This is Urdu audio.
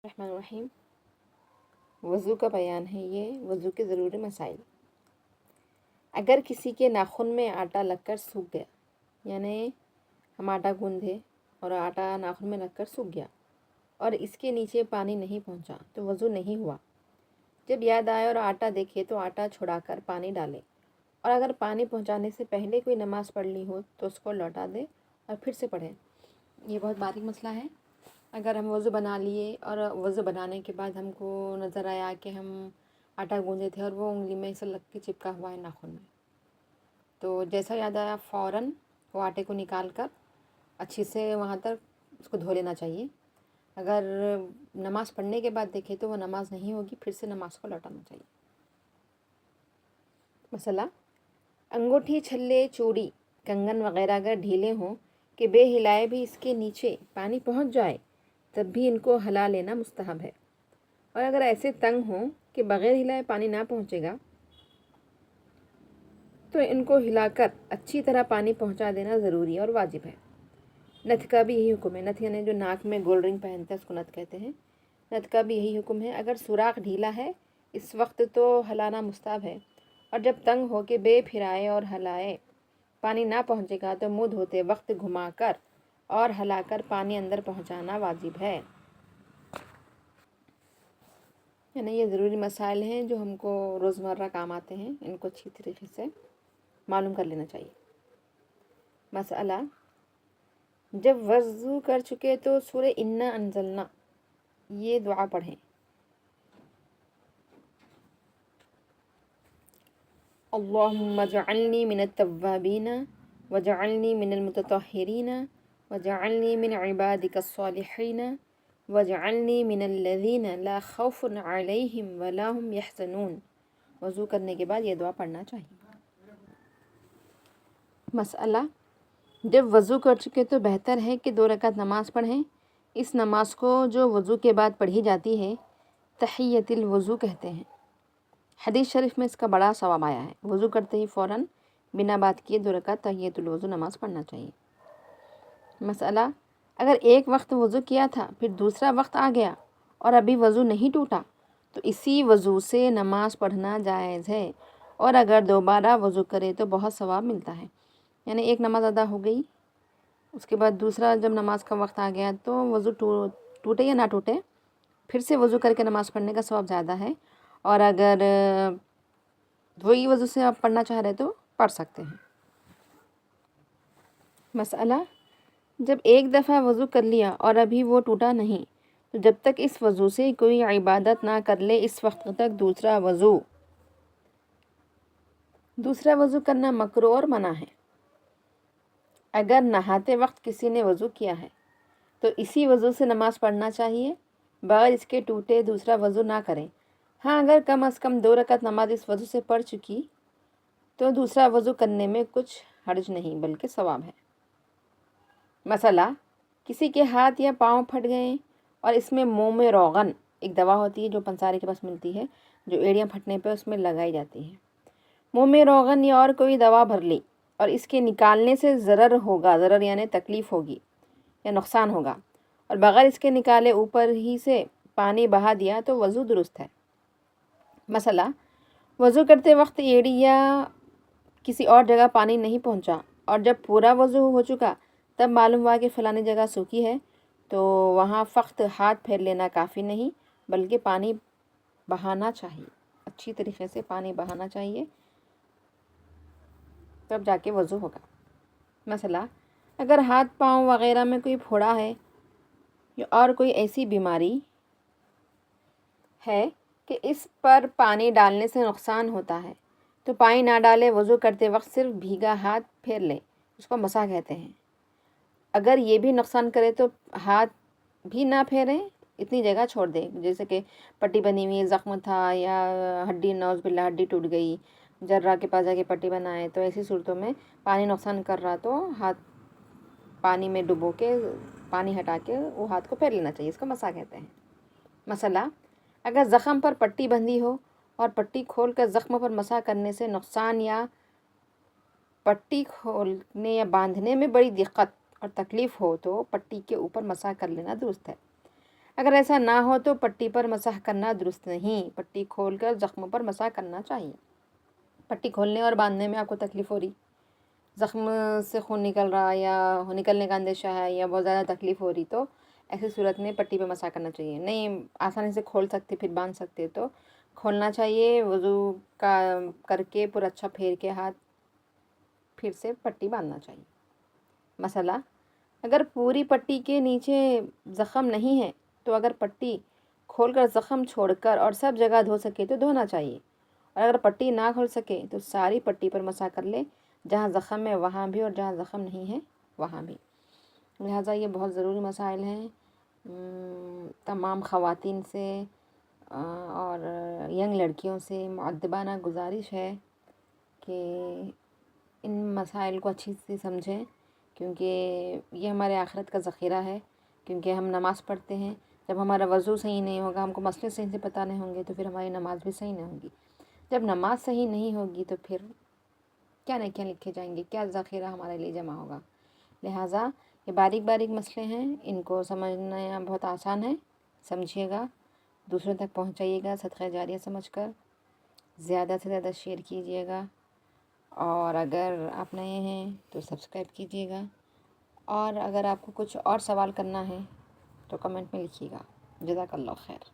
الرحمن الرحیم۔ وضو کا بیان ہے یہ وضو کے ضروری مسائل۔ اگر کسی کے ناخن میں آٹا لگ کر سوکھ گیا، یعنی ہم آٹا گوندھے اور آٹا ناخن میں لگ کر سوکھ گیا اور اس کے نیچے پانی نہیں پہنچا تو وضو نہیں ہوا۔ جب یاد آئے اور آٹا دیکھے تو آٹا چھڑا کر پانی ڈالے، اور اگر پانی پہنچانے سے پہلے کوئی نماز پڑھ لی ہو تو اس کو لوٹا دے اور پھر سے پڑھے۔ یہ بہت باریک مسئلہ ہے۔ اگر ہم وضو بنا لیے اور وضو بنانے کے بعد ہم کو نظر آیا کہ ہم آٹا گوندے تھے اور وہ انگلی میں ایسا لگ کے چپکا ہوا ہے ناخن میں، تو جیسا یاد آیا فوراً وہ آٹے کو نکال کر اچھی سے وہاں تک اس کو دھو لینا چاہیے۔ اگر نماز پڑھنے کے بعد دیکھے تو وہ نماز نہیں ہوگی، پھر سے نماز کو لوٹانا چاہیے۔ مسئلہ: انگوٹھی، چھلے، چوڑی، کنگن وغیرہ اگر ڈھیلے ہوں کہ بے ہلائے بھی اس کے نیچے پانی پہنچ جائے تب بھی ان کو ہلا لینا مستحب ہے، اور اگر ایسے تنگ ہوں کہ بغیر ہلائے پانی نہ پہنچے گا تو ان کو ہلا کر اچھی طرح پانی پہنچا دینا ضروری اور واجب ہے۔ نتھ کا بھی یہی حکم ہے۔ نتھ یعنی جو ناک میں گولڈ رنگ پہنتے ہیں اس کو نتھ کہتے ہیں۔ نتھ کا بھی یہی حکم ہے۔ اگر سوراخ ڈھیلا ہے اس وقت تو ہلانا مستحب ہے، اور جب تنگ ہو کے بے پھرائے اور ہلائے پانی نہ پہنچے گا تو منہ دھوتے وقت گھما کر اور ہلا کر پانی اندر پہنچانا واجب ہے۔ یعنی یہ ضروری مسائل ہیں جو ہم کو روزمرہ کام آتے ہیں، ان کو اچھی طریقے سے معلوم کر لینا چاہیے۔ مسئلہ: جب وضو کر چکے تو سورہ انا انزلنا یہ دعا پڑھیں۔ اللہم اجعلنی من التوابین واجعلنی من المتطہرین واجعلنی من عبادک الصالحین واجعلنی من الذین لا خوف علیہم ولا هم یحزنون۔ وضو کرنے کے بعد یہ دعا پڑھنا چاہیے۔ مسئلہ: جب وضو کر چکے تو بہتر ہے کہ 2 رکعت نماز پڑھیں۔ اس نماز کو جو وضو کے بعد پڑھی جاتی ہے تحیۃ الوضو کہتے ہیں۔ حدیث شریف میں اس کا بڑا ثواب آیا ہے۔ وضو کرتے ہی فوراً بنا بات کیے 2 رکعت تحیۃ الوضو نماز پڑھنا چاہیے۔ مسئلہ: اگر ایک وقت وضو کیا تھا پھر دوسرا وقت آ گیا اور ابھی وضو نہیں ٹوٹا تو اسی وضو سے نماز پڑھنا جائز ہے، اور اگر دوبارہ وضو کرے تو بہت ثواب ملتا ہے۔ یعنی ایک نماز ادا ہو گئی، اس کے بعد دوسرا جب نماز کا وقت آ گیا تو وضو ٹوٹے یا نہ ٹوٹے پھر سے وضو کر کے نماز پڑھنے کا ثواب زیادہ ہے، اور اگر وہی وضو سے آپ پڑھنا چاہ رہے تو پڑھ سکتے ہیں۔ مسئلہ: جب ایک دفعہ وضو کر لیا اور ابھی وہ ٹوٹا نہیں تو جب تک اس وضو سے کوئی عبادت نہ کر لے اس وقت تک دوسرا وضو کرنا مکروہ اور منع ہے۔ اگر نہاتے وقت کسی نے وضو کیا ہے تو اسی وضو سے نماز پڑھنا چاہیے، بغیر اس کے ٹوٹے دوسرا وضو نہ کریں۔ ہاں، اگر کم از کم 2 رکعت نماز اس وضو سے پڑھ چکی تو دوسرا وضو کرنے میں کچھ حرج نہیں بلکہ ثواب ہے۔ مسئلہ: کسی کے ہاتھ یا پاؤں پھٹ گئے اور اس میں موم روغن ایک دوا ہوتی ہے جو پنساری کے پاس ملتی ہے، جو ایڑیاں پھٹنے پہ اس میں لگائی جاتی ہے۔ موم روغن یا اور کوئی دوا بھر لی اور اس کے نکالنے سے ضرر ہوگا، ضرر یعنی تکلیف ہوگی یا نقصان ہوگا، اور بغیر اس کے نکالے اوپر ہی سے پانی بہا دیا تو وضو درست ہے۔ مسئلہ: وضو کرتے وقت ایڑی یا کسی اور جگہ پانی نہیں پہنچا اور جب پورا وضو ہو چکا تب معلوم ہوا کہ فلانی جگہ سوکھی ہے تو وہاں فقط ہاتھ پھیر لینا کافی نہیں بلکہ پانی بہانا چاہیے، اچھی طریقے سے پانی بہانا چاہیے، تب جا کے وضو ہوگا۔ مسئلہ: اگر ہاتھ پاؤں وغیرہ میں کوئی پھوڑا ہے یا اور کوئی ایسی بیماری ہے کہ اس پر پانی ڈالنے سے نقصان ہوتا ہے تو پانی نہ ڈالے، وضو کرتے وقت صرف بھیگا ہاتھ پھیر لے، اس کو مسح کہتے ہیں۔ اگر یہ بھی نقصان کرے تو ہاتھ بھی نہ پھیریں، اتنی جگہ چھوڑ دیں، جیسے کہ پٹی بنی ہوئی زخم تھا یا ہڈی نعوذ باللہ ہڈی ٹوٹ گئی، جراح کے پاس جا کے پٹی بنائے، تو ایسی صورتوں میں پانی نقصان کر رہا تو ہاتھ پانی میں ڈبو کے پانی ہٹا کے وہ ہاتھ کو پھیر لینا چاہیے، اس کو مسح کہتے ہیں۔ مسئلہ: اگر زخم پر پٹی بندھی ہو اور پٹی کھول کر زخم پر مسح کرنے سے نقصان یا پٹی کھولنے یا باندھنے میں بڑی دقت اور تکلیف ہو تو پٹی کے اوپر مسح کر لینا درست ہے۔ اگر ایسا نہ ہو تو پٹی پر مسح کرنا درست نہیں، پٹی کھول کر زخم پر مسح کرنا چاہیے۔ پٹی کھولنے اور باندھنے میں آپ کو تکلیف ہو رہی، زخم سے خون نکل رہا یا نکلنے کا اندیشہ ہے یا بہت زیادہ تکلیف ہو رہی، تو ایسی صورت میں پٹی پہ مسح کرنا چاہیے۔ نہیں آسانی سے کھول سکتے پھر باندھ سکتے تو کھولنا چاہیے، وضو کا کر کے پورا اچھا پھیر کے ہاتھ پھر سے پٹی باندھنا چاہیے۔ مسئلہ، اگر پوری پٹی کے نیچے زخم نہیں ہے تو اگر پٹی کھول کر زخم چھوڑ کر اور سب جگہ دھو سکے تو دھونا چاہیے، اور اگر پٹی نہ کھول سکے تو ساری پٹی پر مسح کر لے، جہاں زخم ہے وہاں بھی اور جہاں زخم نہیں ہے وہاں بھی۔ لہٰذا یہ بہت ضروری مسائل ہیں، تمام خواتین سے اور ینگ لڑکیوں سے مؤدبانہ گزارش ہے کہ ان مسائل کو اچھی سے سمجھیں، کیونکہ یہ ہمارے آخرت کا ذخیرہ ہے۔ کیونکہ ہم نماز پڑھتے ہیں، جب ہمارا وضو صحیح نہیں ہوگا، ہم کو مسئلے صحیح سے پتہ نہیں ہوں گے تو پھر ہماری نماز بھی صحیح نہیں ہوگی۔ جب نماز صحیح نہیں ہوگی تو پھر کیا نیکیاں لکھے جائیں گے، کیا ذخیرہ ہمارے لیے جمع ہوگا۔ لہٰذا یہ باریک باریک مسئلے ہیں، ان کو سمجھنا بہت آسان ہے، سمجھیے گا، دوسروں تک پہنچائیے گا صدقہ جاریہ سمجھ کر، زیادہ سے زیادہ شیئر کیجیے گا، اور اگر آپ نئے ہیں تو سبسکرائب کیجیے گا، اور اگر آپ کو کچھ اور سوال کرنا ہے تو کمنٹ میں لکھیے گا۔ جزاک اللہ خیر۔